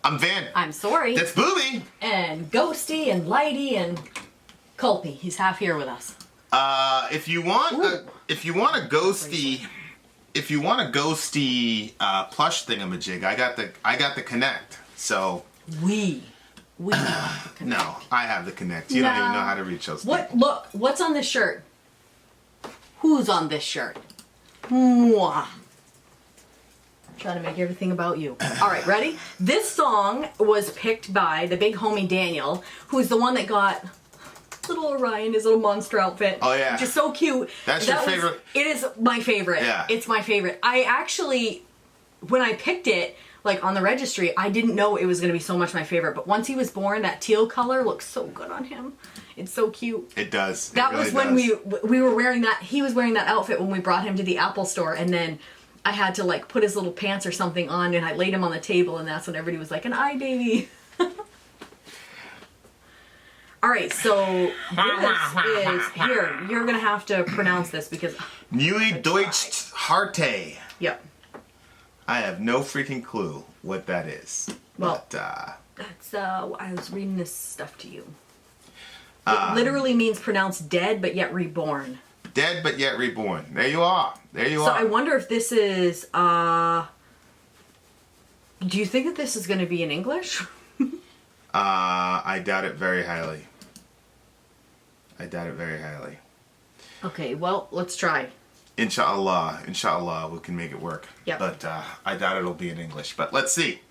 I'm Van. I'm Sori. That's Booby. And Ghosty and Lighty and Culpy. He's half here with us. If you want a ghosty plush thingamajig, I got the Connect. So we have the Connect. No, I have the Connect. You don't even know how to reach those. What? Look, what's on this shirt? Who's on this shirt? Mwah. Trying to make everything about you. All right, ready? This song was picked by the big homie Daniel, who's the one that got little Orion, his little monster outfit. Oh yeah, which is so cute. That's your favorite. It is my favorite. Yeah, it's my favorite. I actually, when I picked it, like on the registry, I didn't know it was going to be so much my favorite. But once he was born, that teal color looks so good on him. It's so cute. It does. That really was when we were wearing that. He was wearing that outfit when we brought him to the Apple store, and then I had to like put his little pants or something on, and I laid him on the table, and that's when everybody was like, "An eye baby." All right, so this is here. You're gonna have to pronounce this because Neugeborenen Harte. Yep. I have no freaking clue what that is. Well, but, that's I was reading this stuff to you. It literally means pronounced dead but yet reborn. Dead but yet reborn. There you are. There you are. So I wonder if this is. Do you think that this is going to be in English? I doubt it very highly. I doubt it very highly. Okay, well, let's try. Inshallah, we can make it work. Yep. But I doubt it'll be in English. But let's see.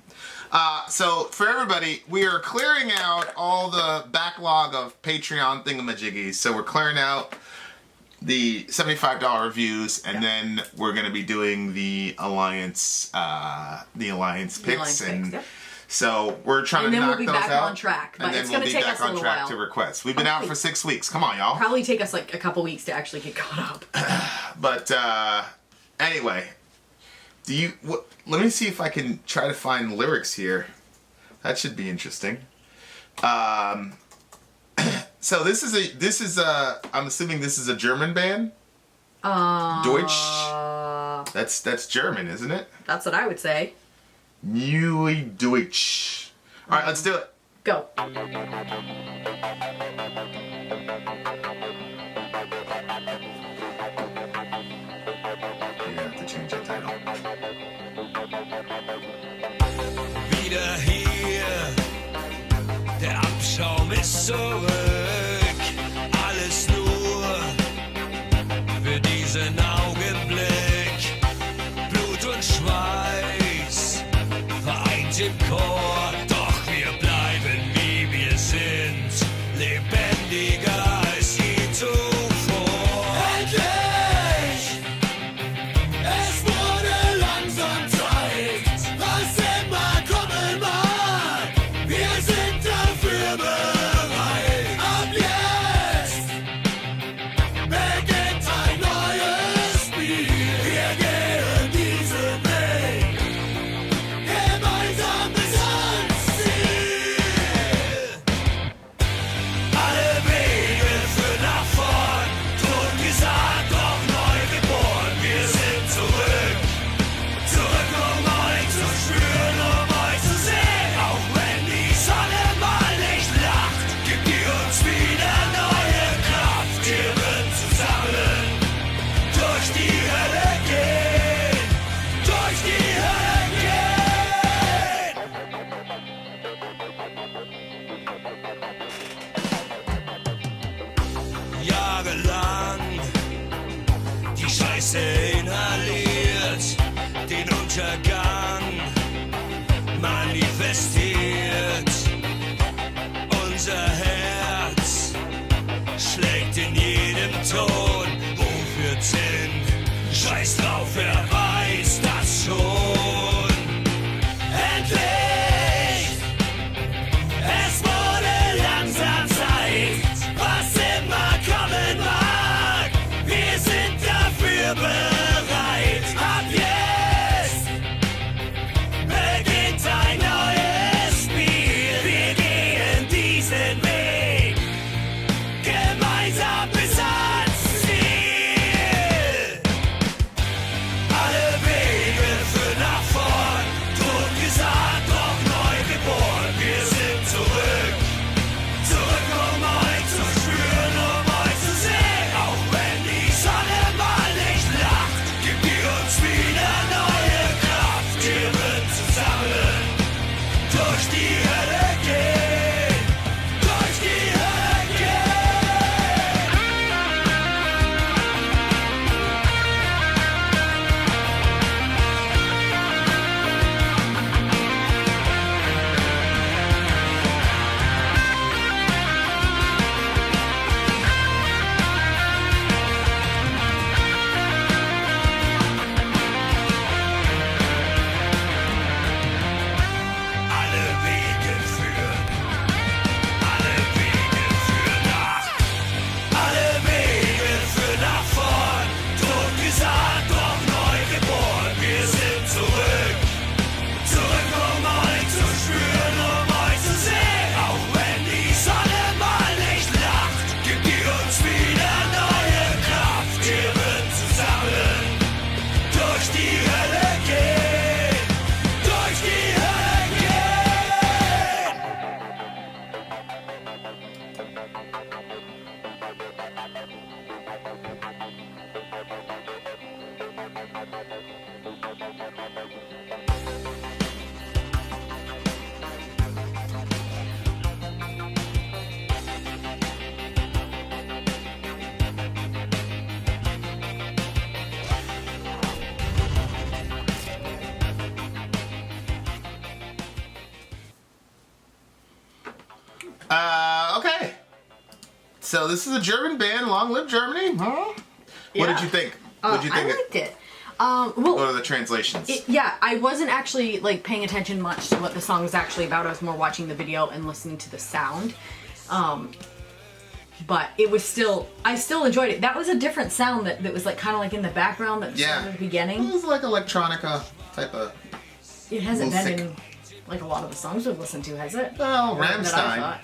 So for everybody, we are clearing out all the backlog of Patreon thingamajiggies. So we're clearing out the $75 reviews, and then we're going to be doing the Alliance picks. Yep. So we're trying to knock those out. And then we'll be back on track. But it's going to take us a little while to request. We've been out for 6 weeks. Come on, y'all. Probably take us like a couple weeks to actually get caught up. But anyway, let me see if I can try to find lyrics here. That should be interesting. So this is a I'm assuming this is a German band. Deutsch. That's German, isn't it? That's what I would say. Neugeborenen. All right, let's do it. Go. You have to change that title. Wieder hier, der Abschaum ist zurück. Alles nur für diesen Augenblick. Blut und Schweiß vereint im Chor. Doch wir bleiben wie wir sind, lebendiger als je zuvor. Endlich! Es wurde langsam Zeit, was immer kommen mag. Wir sind dafür bereit. Ab jetzt beginnt ein neues Spiel. Wir gehen diesen Weg gemeinsam bis die Hölle gehen, durch die Hölle gehen. Okay. So this is a German band. Long live Germany. Huh? What did you think? What did you think? I liked it. What Well, are the translations? yeah, I wasn't actually like paying attention much to what the song was actually about. I was more watching the video and listening to the sound. But it was still, I still enjoyed it. That was a different sound that was like kind of like in the background that started at the It beginning. was like electronica type of. It hasn't little been sick. in like a lot of the songs we've listened to, has it? Well, That I Rammstein. thought.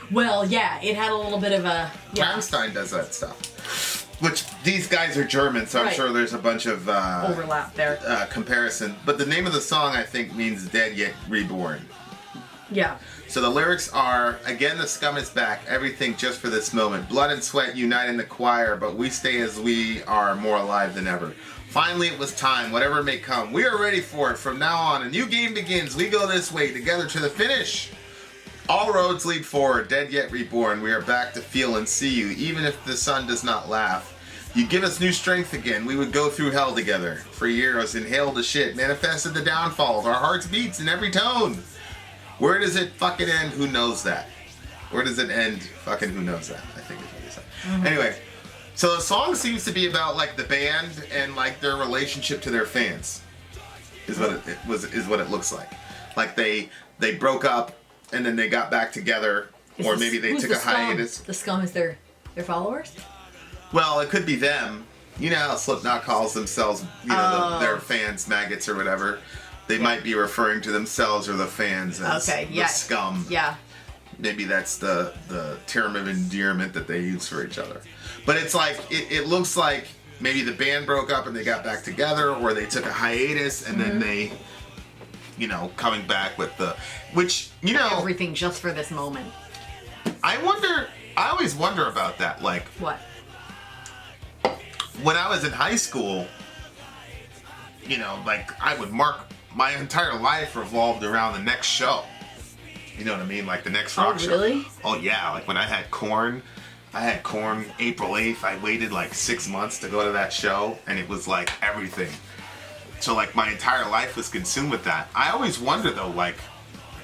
Well, yeah, it had a little bit of a Rammstein does that stuff. Which these guys are German, so I'm Right. sure there's a bunch of overlap there. comparison. But the name of the song, I think, means "Dead Yet Reborn." Yeah. So the lyrics are, again, the scum is back, everything just for this moment. Blood and sweat unite in the choir, but we stay as we are, more alive than ever. Finally, it was time, whatever may come. We are ready for it. From now on, a new game begins. We go this way, together to the finish. All roads lead forward, dead yet reborn. We are back to feel and see you, even if the sun does not laugh. You give us new strength again. We would go through hell together. For years, inhaled the shit, manifested the downfalls. Our hearts beats in every tone. Where does it fucking end? Who knows that? Where does it end? Fucking who knows that? I think is what he said. Anyway, so the song seems to be about like the band and like their relationship to their fans. Is what it looks like. Like they broke up and then they got back together, or maybe they Who's took the a scum? hiatus. The scum is their followers? Well, it could be them. You know how Slipknot calls themselves, you know, their fans maggots or whatever. They might be referring to themselves or the fans as the scum. Yeah. Maybe that's the term of endearment that they use for each other. But it's like, it looks like maybe the band broke up and they got back together, or they took a hiatus and then they, you know, coming back with the, which, you know. Everything just for this moment. I always wonder about that. Like, What? when I was in high school, you know, like I would mark my entire life revolved around the next show. You know what I mean? Like the next rock show. Really? Oh yeah, like when I had Korn April 8th. I waited like 6 months to go to that show, and it was like everything. So like my entire life was consumed with that. I always wonder though, like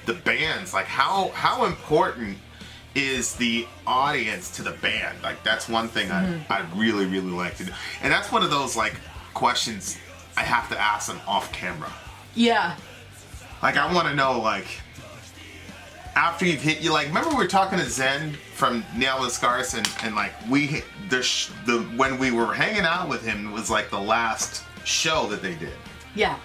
the bands, like how important is the audience to the band? Like that's one thing I really, really like to do. And that's one of those like questions I have to ask them off camera. Yeah. Like I want to know, like, after you've hit, you like, remember we were talking to Zen from Nail the Scars, and like we hit when we were hanging out with him, it was like the last show that they did. Yeah.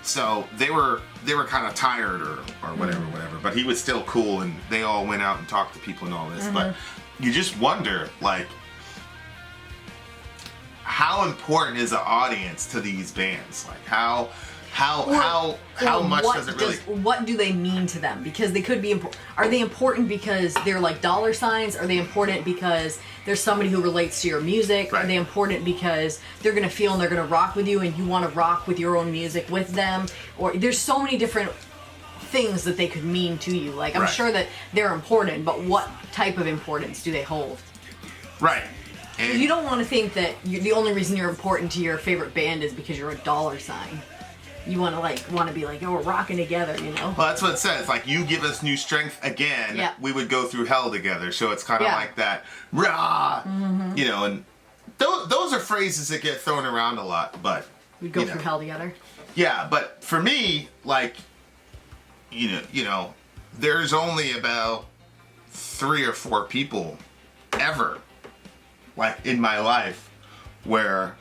So they were kind of tired or whatever, but he was still cool, and they all went out and talked to people and all this. But you just wonder, like, how important is the audience to these bands? Like how much does it really? What do they mean to them? Because they could be. Are they important because they're like dollar signs? Are they important because there's somebody who relates to your music? Right. Are they important because they're gonna feel and they're gonna rock with you, and you want to rock with your own music with them? Or there's so many different things that they could mean to you. Like I'm Right. sure that they're important, but what type of importance do they hold? Right. And You don't want to think that the only reason you're important to your favorite band is because you're a dollar sign. You want to be like, oh, we're rocking together, you know? well, that's what it says. Like, you give us new strength again, Yeah. we would go through hell together. So it's kind of Yeah. like that, rah, you know. And those are phrases that get thrown around a lot. But We'd go you through know. hell together. Yeah, but for me, like, you know, there's only about 3 or 4 people ever, like, in my life where,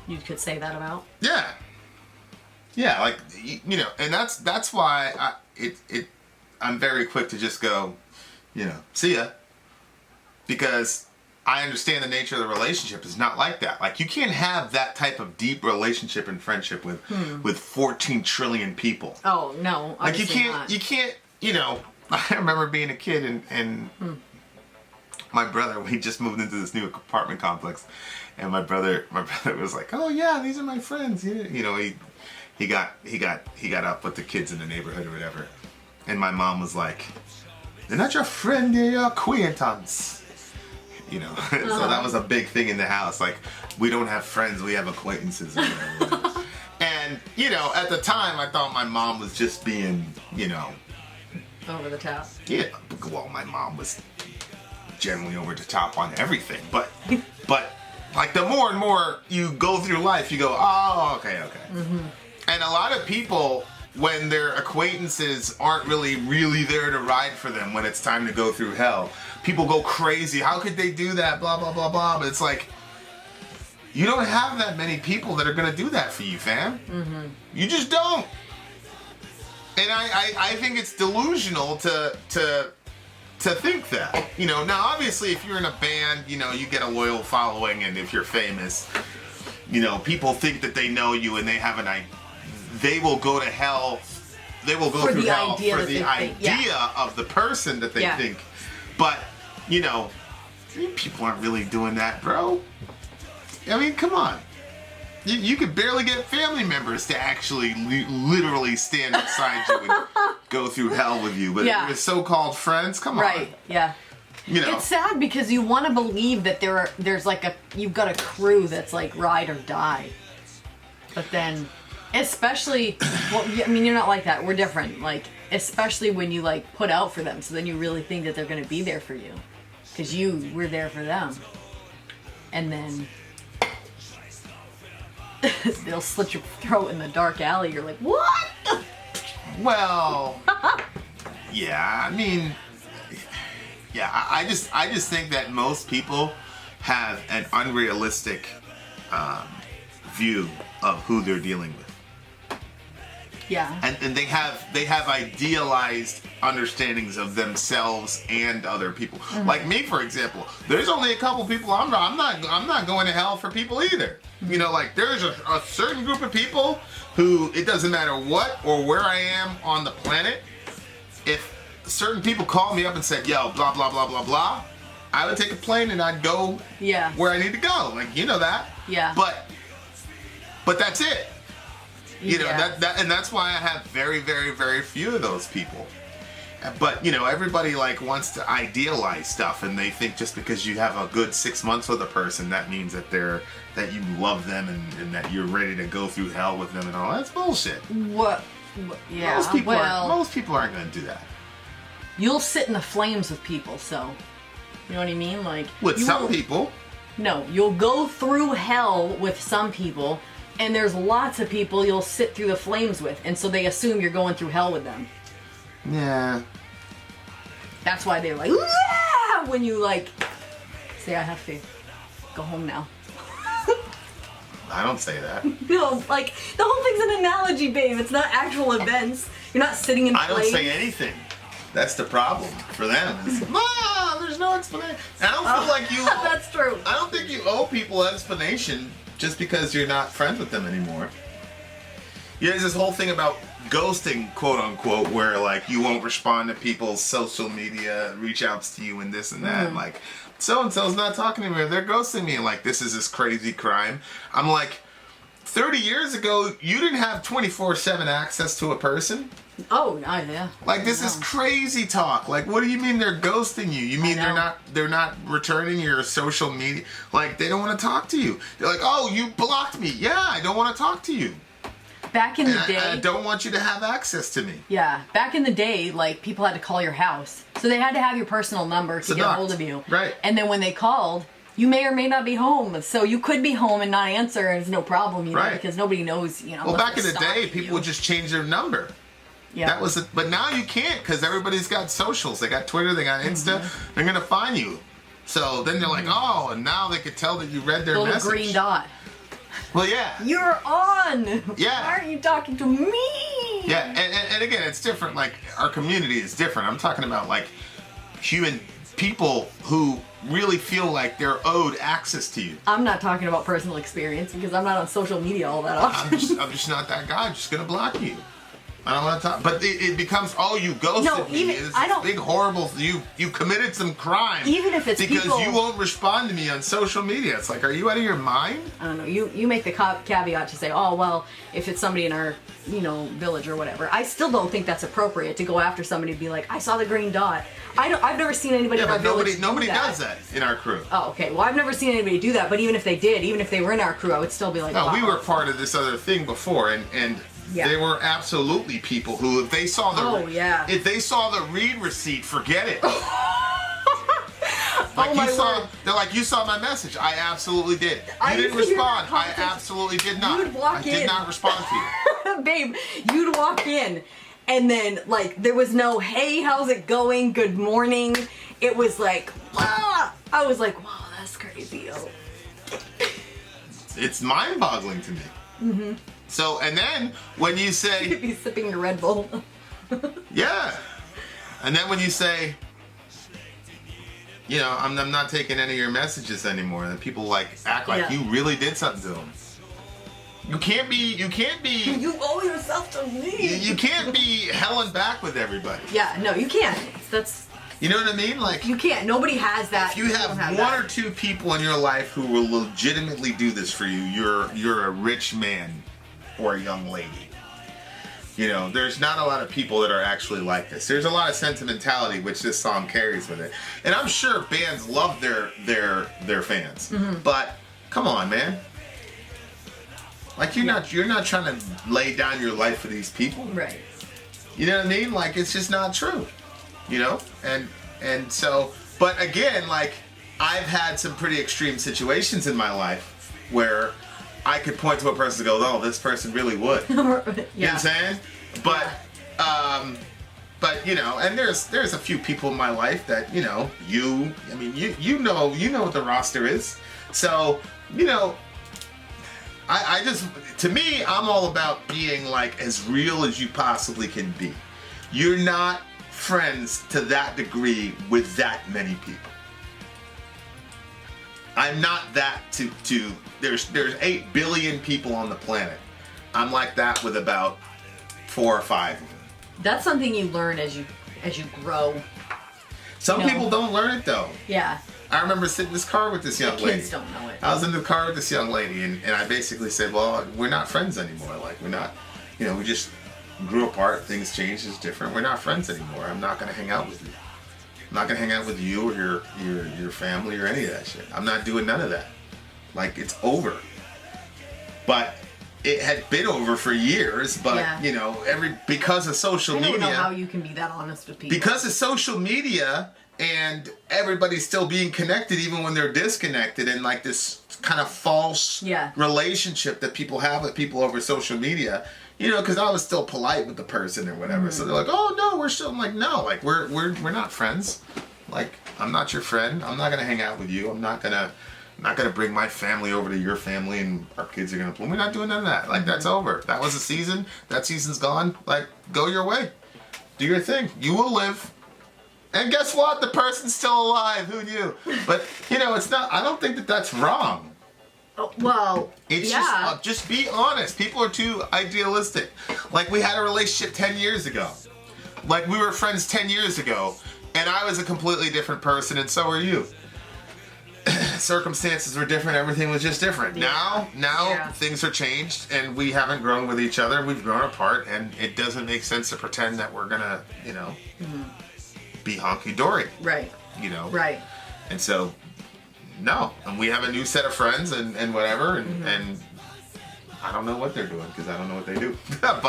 You could say that about. yeah, like, you know, and that's why I'm very quick to just go, you know, see ya, because I understand the nature of the relationship is not like that. Like, you can't have that type of deep relationship and friendship with 14 trillion people. Oh no, Like, you obviously can't, you know, I remember being a kid and my brother, we just moved into this new apartment complex, and my brother was like, "Oh yeah, these are my friends." You know, he got up with the kids in the neighborhood or whatever, and my mom was like, "They're not your friend, they're your acquaintance." You know, so that was a big thing in the house. Like, we don't have friends, we have acquaintances. Or whatever. And you know, at the time, I thought my mom was just being, you know, over the top. yeah. Well, my mom was generally over the top on everything, but like, the more and more you go through life, you go, oh, okay. And a lot of people, when their acquaintances aren't really there to ride for them when it's time to go through hell, people go crazy. How could they do that? Blah blah blah blah. But it's like, you don't have that many people that are gonna do that for you, fam. You just don't. And I think it's delusional to think that. You know, now obviously if you're in a band, you know, you get a loyal following, and if you're famous, you know, people think that they know you, and they have they will go to hell. They will go through hell for the idea of the person that they think. But, you know, people aren't really doing that, bro. I mean, come on. You could barely get family members to actually literally stand beside you and go through hell with you. But with so-called friends, come on. Right, yeah. You know. It's sad because you want to believe that there's like you've got a crew that's like ride or die. But then, especially, well, I mean, you're not like that. We're different. Like, especially when you like put out for them. So then you really think that they're going to be there for you. Because you were there for them. And then they'll slit your throat in the dark alley. You're like, what? Well, yeah, I mean, yeah, I just think that most people have an unrealistic view of who they're dealing with. Yeah. And they have idealized understandings of themselves and other people. Like me, for example, there's only a couple people I'm not going to hell for people either. You know, like, there's a certain group of people who, it doesn't matter what or where I am on the planet, if certain people call me up and said, yo, blah blah blah blah blah, I would take a plane and I'd go where I need to go. Like, you know that. Yeah. But that's it. You know, and that's why I have very, very, very few of those people. But, you know, everybody, like, wants to idealize stuff, and they think just because you have a good 6 months with a person, that means that you love them and that you're ready to go through hell with them and all. That's bullshit. What? Yeah. Most people aren't going to do that. You'll sit in the flames with people, so, you know what I mean? Like, with some people. No, you'll go through hell with some people. And there's lots of people you'll sit through the flames with, and so they assume you're going through hell with them. Yeah. That's why they're like, "Aah!" When you like say, I have to go home now. I don't say that. No, like, the whole thing's an analogy, babe. It's not actual events. You're not sitting in flames. I don't say anything. That's the problem for them. There's no explanation. I don't feel like you. That's true. I don't think you owe people explanation just because you're not friends with them anymore. Yeah, there's this whole thing about ghosting, quote unquote, where like you won't respond to people's social media reach outs to you and this and that. Like, so and so's not talking to me, or they're ghosting me, and like, this is this crazy crime. I'm like, 30 years ago, you didn't have 24/7 access to a person. Oh, yeah. Like, this is crazy talk. Like, what do you mean they're ghosting you? You mean they're not returning your social media? Like, they don't want to talk to you. They're like, oh, you blocked me. Yeah, I don't want to talk to you. Back in the day, I don't want you to have access to me. Yeah, back in the day, like, people had to call your house, so they had to have your personal number to get a hold of you. Right. And then when they called, you may or may not be home, so you could be home and not answer, and it's no problem, you know, because nobody knows, you know. Well, back in the day, people would just change their number. Yeah. That was it. But now you can't, because everybody's got socials. They got Twitter, they got Insta. They're gonna find you. So then they're like, oh, and now they could tell that you read their message. Little green dot. Well, yeah. You're on. Yeah. Why aren't you talking to me? Yeah, and again, it's different. Like, our community is different. I'm talking about like human people who really feel like they're owed access to you. I'm not talking about personal experience because I'm not on social media all that often. I'm just not that guy. I'm just gonna block you. I don't want to talk. But it becomes, oh, you ghosted No, me. even- It's I don't- big horrible. You committed some crime. Even if it's because people- you won't respond to me on social media. It's like, are you out of your mind? I don't know. You make the caveat to say, oh well, if it's somebody in our village or whatever. I still don't think that's appropriate to go after somebody and be like, I saw the green dot. I've never seen anybody Yeah, in our but village nobody do does that in our crew. Oh, okay. Well, I've never seen anybody do that. But even if they did, even if they were in our crew, I would still be like, No, wow. we were part of this other thing before, and Yeah. there were absolutely people who, if they saw the if they saw the read receipt, forget it. Like my you saw, word. they're like, you saw my message. I absolutely did. You I didn't figured respond. that I context- absolutely did not. You'd walk I did in. not respond to you. Babe, you'd walk in and then like there was no hey, how's it going, good morning. It was like, ah! I was like, wow, that's crazy. Oh. It's mind-boggling to me. Mm-hmm. So, and then when you say, You'd be sipping your Red Bull. yeah, and then when you say, I'm not taking any of your messages anymore, and then people like act like Yeah. you really did something to them. You can't be You owe yourself to me. you can't be helling back with everybody. Yeah, no, you can't. That's You know what I mean? Like, you can't. Nobody has that. if you have don't one that. or two people in your life who will legitimately do this for you, you're a rich man or a young lady. There's not a lot of people that are actually like this. There's a lot of sentimentality which this song carries with it, and I'm sure bands love their fans. Mm-hmm. But come on, man. Like you're not trying to lay down your life for these people. Right. You know what I mean? Like it's just not true. And so, but again, like I've had some pretty extreme situations in my life where I could point to a person and go, oh, this person really would. Yeah. You know what I'm saying? But, and there's a few people in my life that, you know what the roster is. So, I just, to me, I'm all about being like as real as you possibly can be. You're not friends to that degree with that many people. I'm not that to there's 8 billion people on the planet. I'm like that with about 4 or 5 of them. That's something you learn as you grow. Some people don't learn it though. Yeah. I remember sitting in this car with this young lady. Kids don't know it. I was in the car with this young lady, and I basically said, well, we're not friends anymore. Like, we're not, we just grew apart. Things changed. It's different. We're not friends anymore. I'm not going to hang out with you. I'm not going to hang out with you or your family or any of that shit. I'm not doing none of that. Like, it's over. But it had been over for years, but, because of social I don't media. know how you can be that honest with people. Because of social media and everybody's still being connected even when they're disconnected, and like this kind of false relationship that people have with people over social media, because I was still polite with the person or whatever. So they're like, oh no, we're still, I'm like, no, like we're not friends. Like, I'm not your friend. I'm not gonna hang out with you. I'm not gonna bring my family over to your family and our kids are gonna play. We're not doing none of that. Like, that's over. That was a season. That season's gone. Like, go your way. Do your thing. You will live. And guess what? The person's still alive. Who knew? But, it's not, I don't think that that's wrong. Oh, well, It's just be honest. People are too idealistic. Like, we had a relationship 10 years ago. Like, we were friends 10 years ago, and I was a completely different person, and so are you. Circumstances were different. Everything was just different. Now things are changed, and we haven't grown with each other. We've grown apart, and it doesn't make sense to pretend that we're gonna, be honky-dory. Right. Right. And so, no. And we have a new set of friends and whatever, and I don't know what they're doing because I don't know what they do. But,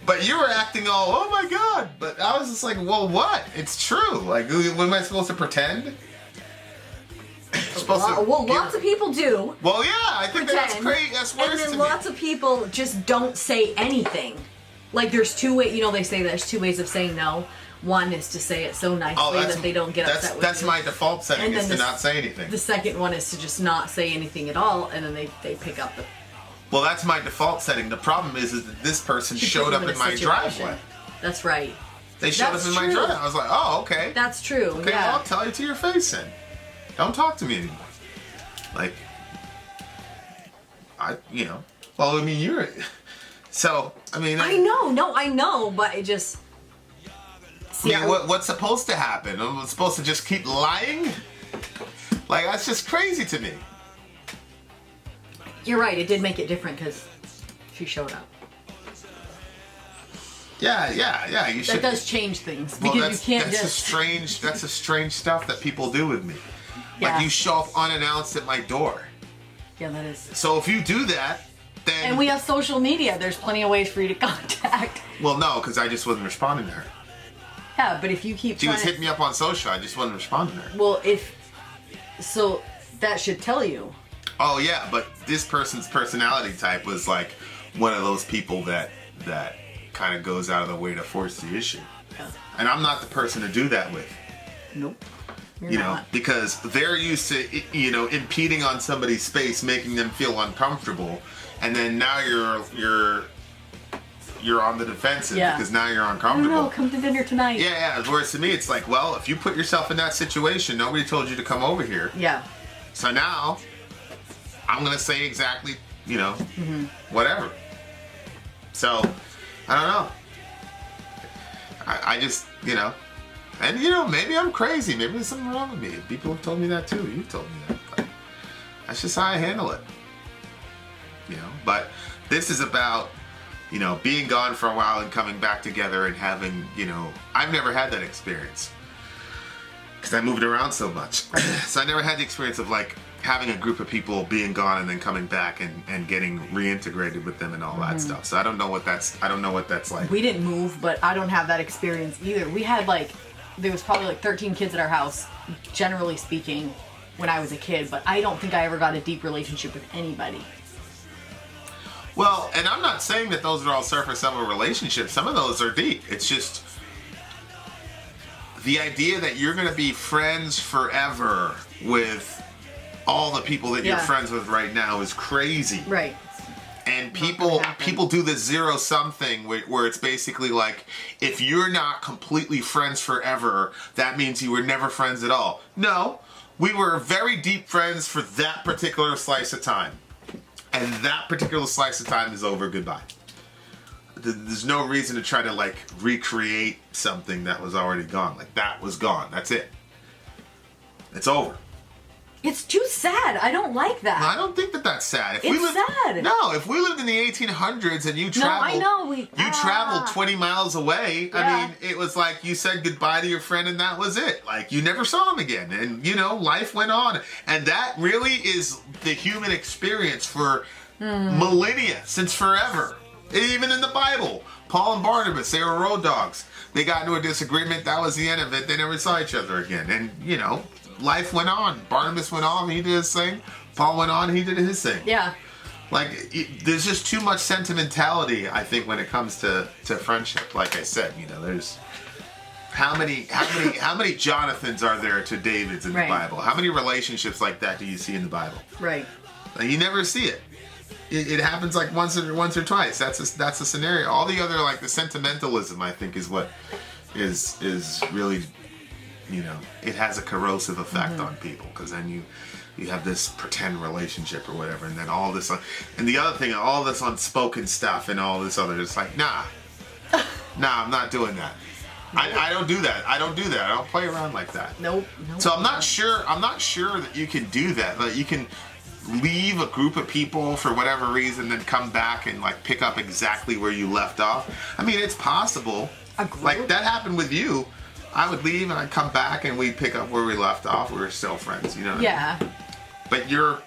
but you were acting all, oh my God. But I was just like, well, what? It's true. Like, what am I supposed to pretend? Lots of people do. Well, yeah, I think that's great. That's worse and then to lots me. of people just don't say anything. Like, there's two ways, they say there's 2 ways of saying no. One is to say it so nicely that they don't get upset with you. That's my default setting, is to not say anything. The second one is to just not say anything at all, and then they pick up the... Well, that's my default setting. The problem is that this person showed up in my driveway. That's right. They showed That's up in my true. driveway. I was like, oh, okay. That's true. Okay, yeah. well, I'll tell you to your face then. Don't talk to me anymore. Like, well, I mean, you're... So, I mean... I know, but it just... See, I mean, what's supposed to happen? I'm supposed to just keep lying? Like, that's just crazy to me. You're right, it did make it different because she showed up. Yeah, you should... That does change things Well, because you can't that's just... that's a strange stuff that people do with me. Yeah. Like, you show up unannounced at my door. Yeah, that is... So if you do that, then... And we have social media. There's plenty of ways for you to contact. Well, no, because I just wasn't responding to her. Yeah, but if you keep She trying was hitting me up on social, I just wasn't responding to her. Well, so that should tell you. Oh, yeah, but this person's personality type was like one of those people that kind of goes out of the way to force the issue. Yeah. And I'm not the person to do that with. Nope. You're You not. know, because they're used to, impeding on somebody's space, making them feel uncomfortable, and then now you're on the defensive because now you're uncomfortable. No, come to dinner tonight. Yeah. Whereas to me, it's like, well, if you put yourself in that situation, nobody told you to come over here. Yeah. So now, I'm gonna say exactly, whatever. So, I don't know. I just, and maybe I'm crazy. Maybe there's something wrong with me. People have told me that too. You've told me that. But that's just how I handle it. But this is about, being gone for a while and coming back together and having, I've never had that experience because I moved around so much. So I never had the experience of like having a group of people being gone and then coming back and getting reintegrated with them and all that stuff. So I don't know what that's like. We didn't move, but I don't have that experience either. We had there was probably 13 kids at our house, generally speaking, when I was a kid, but I don't think I ever got a deep relationship with anybody. Well, and I'm not saying that those are all surface level relationships. Some of those are deep. It's just the idea that you're going to be friends forever with all the people that you're friends with right now is crazy. Right. And people do this zero-sum thing where it's basically like, if you're not completely friends forever, that means you were never friends at all. No, we were very deep friends for that particular slice of time. And that particular slice of time is over. Goodbye. There's no reason to try to recreate something that was already gone. That was gone. That's it. It's over. It's too sad. I don't like that. I don't think that that's sad. Sad. No, if we lived in the 1800s and you traveled, No, I know. You traveled 20 miles away. Yeah. I mean, it was like you said goodbye to your friend and that was it. Like you never saw him again, and life went on. And that really is the human experience for millennia, since forever. Even in the Bible, Paul and Barnabas, they were road dogs. They got into a disagreement. That was the end of it. They never saw each other again. And life went on. Barnabas went on, he did his thing. Paul went on, he did his thing. Yeah. There's just too much sentimentality, I think, when it comes to friendship. Like I said, there's how many Jonathans are there to Davids in the Bible? How many relationships like that do you see in the Bible? Right. You never see it. It happens once or twice. That's a scenario. All the other the sentimentalism, I think, is what is really. It has a corrosive effect on people because then you have this pretend relationship or whatever, and then all this, and the other thing, all this unspoken stuff and all this other, it's like, nah, I'm not doing that. I don't do that. I don't do that. I don't play around like that. Nope. So I'm not sure that you can do that. That you can leave a group of people for whatever reason, then come back and pick up exactly where you left off. I mean, it's possible. That happened with you. I would leave and I'd come back and we'd pick up where we left off. We were still friends, what I mean? But you're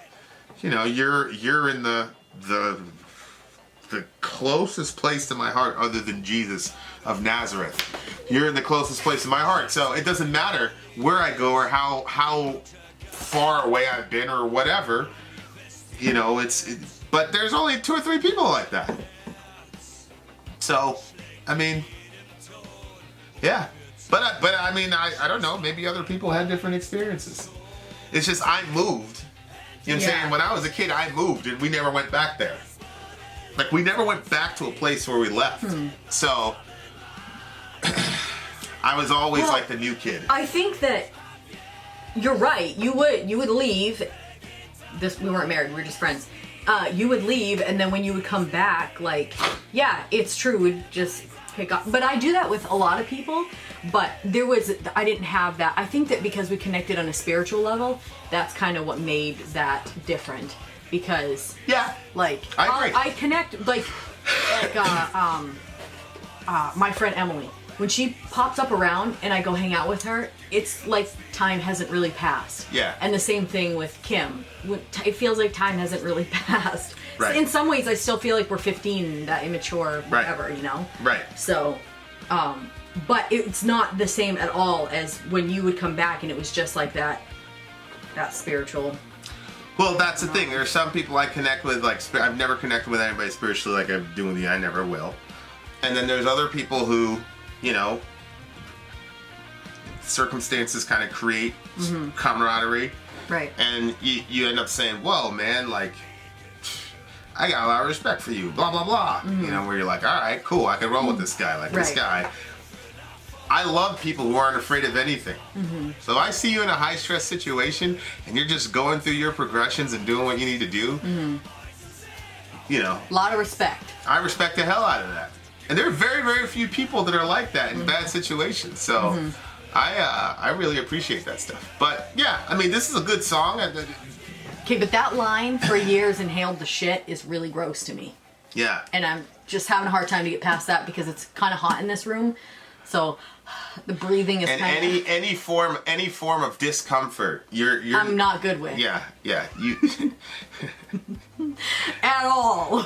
in the closest place to my heart other than Jesus of Nazareth. You're in the closest place to my heart. So it doesn't matter where I go or how far away I've been or whatever. But there's only 2 or 3 people like that. So, I mean, yeah. But I mean, I don't know. Maybe other people had different experiences. It's just I moved. You know what I'm saying? When I was a kid, I moved and we never went back there. We never went back to a place where we left. So, I was always Well, like the new kid. I think that you're right. You would leave. We weren't married. We were just friends. You would leave, and then when you would come back, like, yeah, it's true. We'd just pick up. But I do that with a lot of people. But I didn't have that. I think that because we connected on a spiritual level, that's kind of what made that different. Because Yeah. like I agree. I connect like my friend Emily. When she pops up around and I go hang out with her, it's like time hasn't really passed. Yeah. And the same thing with Kim. It feels like time hasn't really passed. Right. In some ways, I still feel like we're 15, that immature, Right. whatever, you know? Right. So, but it's not the same at all as when you would come back and it was just like that spiritual. Well, that's the thing. There are some people I connect with, like, I've never connected with anybody spiritually like I'm doing with you. I never will. And then there's other people who, you know, circumstances kind of create camaraderie. Right. And you end up saying, whoa, man, like, I got a lot of respect for you, blah, blah, blah. You know, where you're like, all right, cool, I can roll with this guy. Like, this Right. guy. I love people who aren't afraid of anything. So I see you in a high-stress situation, and you're just going through your progressions and doing what you need to do. You know, A lot of respect. I respect the hell out of that. And there are very, very few people that are like that in bad situations. So I really appreciate that stuff. But yeah, I mean, this is a good song. Okay, but that line, for years inhaled the shit, is really gross to me. Yeah. And I'm just having a hard time to get past that because it's kind of hot in this room. So the breathing is And kind of... any form of discomfort, you're I'm not good with. Yeah, you. At all.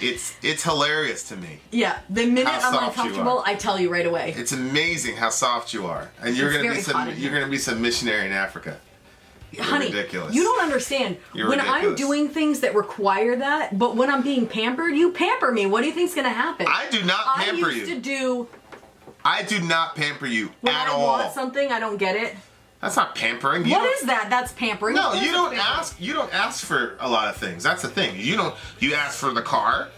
It's hilarious to me. Yeah, the minute How I'm soft you uncomfortable, are. I tell you right away. It's amazing how soft you are, and you're It's gonna be very hot in you're here. gonna be some missionary in Africa. You're Honey, ridiculous. you don't understand. You're when I'm ridiculous. doing things that require that, but when I'm being pampered, you pamper me. What do you think's gonna happen? I do not pamper I used you. to do I do not pamper you when at I all. want something, I don't get it. That's not pampering. What is that? That's pampering. No, Of course you it's don't pampering. ask. You don't ask for a lot of things. That's the thing. You ask for the car.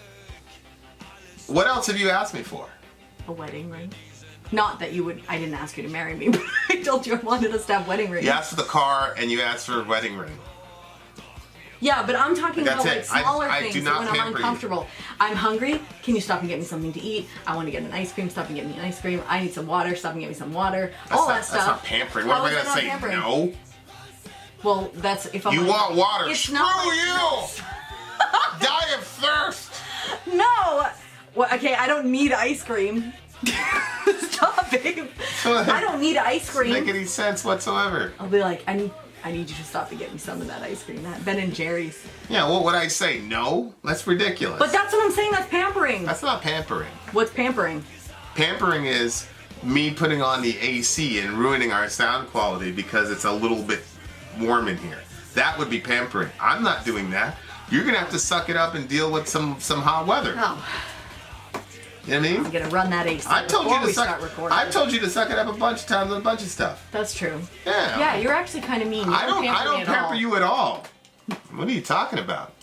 What else have you asked me for? A wedding ring. Not that you would. I didn't ask you to marry me, but I told you I wanted us to have wedding rings. You asked for the car and you asked for a wedding ring. Yeah, but I'm talking That's about it. like smaller I things do that not when I'm pamper you. uncomfortable. I'm hungry. Can you stop and get me something to eat? I want to get an ice cream. Stop and get me an ice cream. I need some water. Stop and get me some water. All that stuff. That's not pampering. What How am I is gonna that say? not pampering? No. Well, that's if I'm. You like- want water? It's Screw not like- you! Die of thirst. No. Well, okay, I don't need ice cream. Stop, babe. I don't need ice cream. Make any sense whatsoever? I'll be like, I need you to stop and get me some of that ice cream. That Ben and Jerry's. Yeah. What would I say? No. That's ridiculous. But that's what I'm saying. That's pampering. That's not pampering. What's pampering? Pampering is me putting on the AC and ruining our sound quality because it's a little bit warm in here. That would be pampering. I'm not doing that. You're gonna have to suck it up and deal with some hot weather. Oh, You know what I mean? I'm gonna run that AC I told before you we to start suck. recording. I've told you to suck it up a bunch of times with a bunch of stuff. That's true. Yeah. Yeah, you're actually kind of mean. You I don't pamper me at pamper all. you at all. What are you talking about?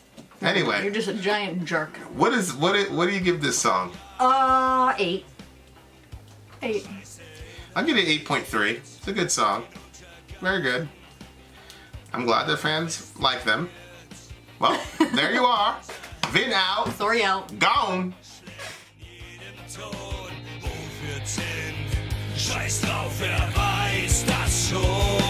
You're Anyway, just a giant jerk. what do you give this song? 8. 8. I'll give it 8.3. It's a good song. Very good. I'm glad their fans like them. Well, there you are. Vin out. Sorry out. Gone. Ton, wo wir sind. Scheiß drauf, wer weiß das schon.